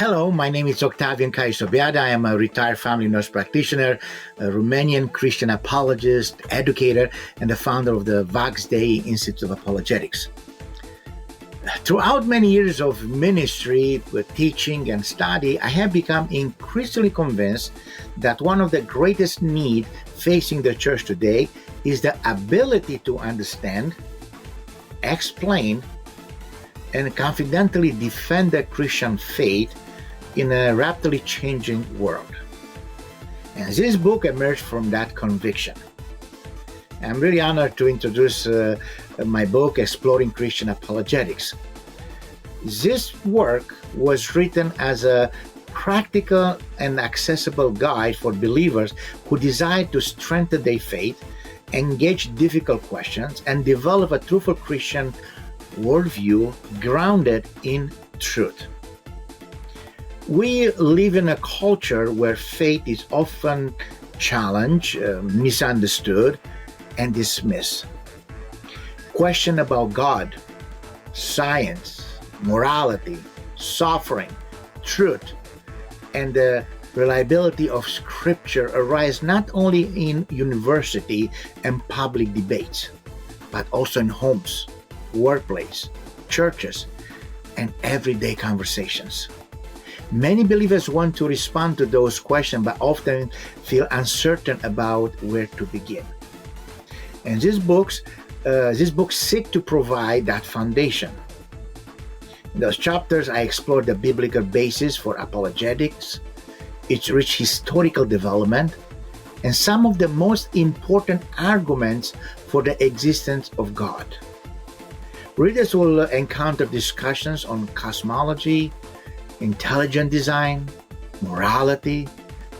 Hello, my name is Octavian Caius Obeada. I am a retired family nurse practitioner, a Romanian Christian apologist, educator, and the founder of the Vax Dei Institute of Apologetics. Throughout many years of ministry, with teaching and study, I have become increasingly convinced that one of the greatest needs facing the church today is the ability to understand, explain, and confidently defend the Christian faith in a rapidly changing world. And this book emerged from that conviction. I'm really honored to introduce my book, Exploring Christian Apologetics. This work was written as a practical and accessible guide for believers who desire to strengthen their faith, engage difficult questions, and develop a truthful Christian worldview grounded in truth. We live in a culture where faith is often challenged, misunderstood, and dismissed. Questions about God, science, morality, suffering, truth, and the reliability of Scripture arise not only in university and public debates, but also in homes, workplace, churches, and everyday conversations. Many believers want to respond to those questions, but often feel uncertain about where to begin. And these books seek to provide that foundation. In those chapters, I explore the biblical basis for apologetics, its rich historical development, and some of the most important arguments for the existence of God. Readers will encounter discussions on cosmology, intelligent design, morality,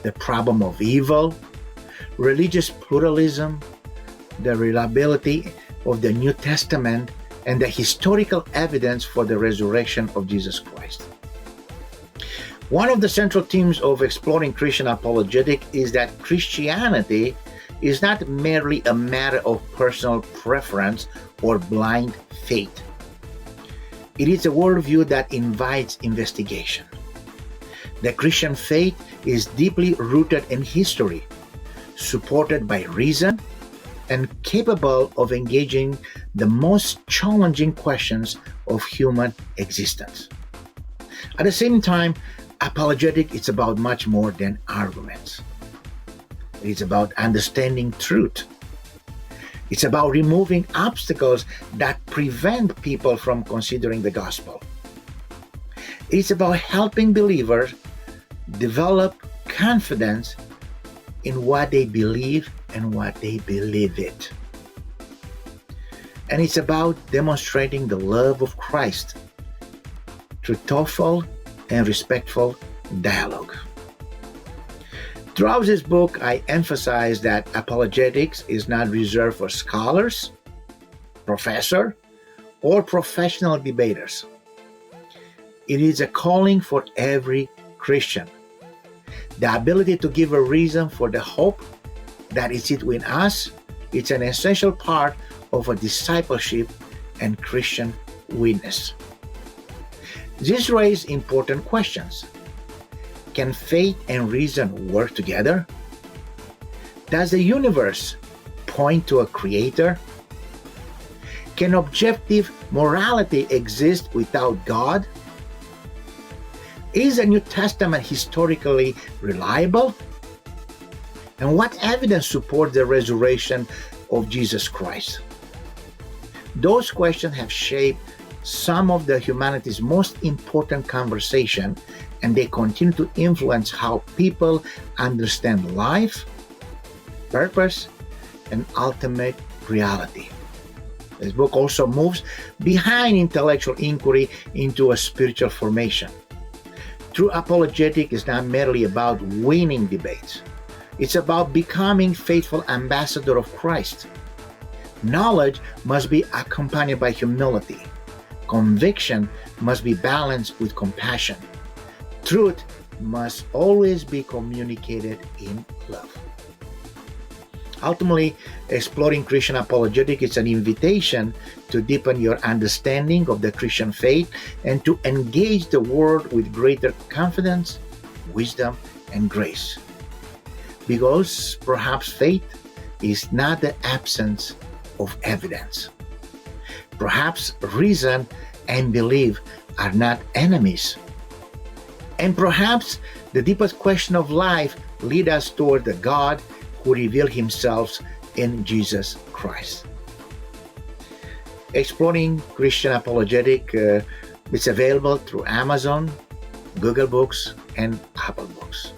the problem of evil, religious pluralism, the reliability of the New Testament, and the historical evidence for the resurrection of Jesus Christ. One of the central themes of Exploring Christian Apologetics is that Christianity is not merely a matter of personal preference or blind faith. It is a worldview that invites investigation. The Christian faith is deeply rooted in history, supported by reason, and capable of engaging the most challenging questions of human existence. At the same time, apologetics is about much more than arguments. It is about understanding truth. It's about removing obstacles that prevent people from considering the gospel. It's about helping believers develop confidence in what they believe and what they believe it. And it's about demonstrating the love of Christ through thoughtful and respectful dialogue. Throughout this book, I emphasize that apologetics is not reserved for scholars, professors, or professional debaters. It is a calling for every Christian. The ability to give a reason for the hope that is within us is an essential part of a discipleship and Christian witness. This raises important questions. Can faith and reason work together? Does the universe point to a creator? Can objective morality exist without God? Is the New Testament historically reliable? And what evidence supports the resurrection of Jesus Christ? Those questions have shaped some of humanity's most important conversation, and they continue to influence how people understand life, purpose, and ultimate reality. This book also moves behind intellectual inquiry into a spiritual formation. True apologetics is not merely about winning debates. It's about becoming faithful ambassador of Christ. Knowledge must be accompanied by humility. Conviction must be balanced with compassion. Truth must always be communicated in love. Ultimately, exploring Christian apologetics is an invitation to deepen your understanding of the Christian faith and to engage the world with greater confidence, wisdom, and grace. Because perhaps faith is not the absence of evidence. Perhaps reason and belief are not enemies. And perhaps the deepest question of life leads us toward the God who revealed himself in Jesus Christ. Exploring Christian Apologetic is available through Amazon, Google Books, and Apple Books.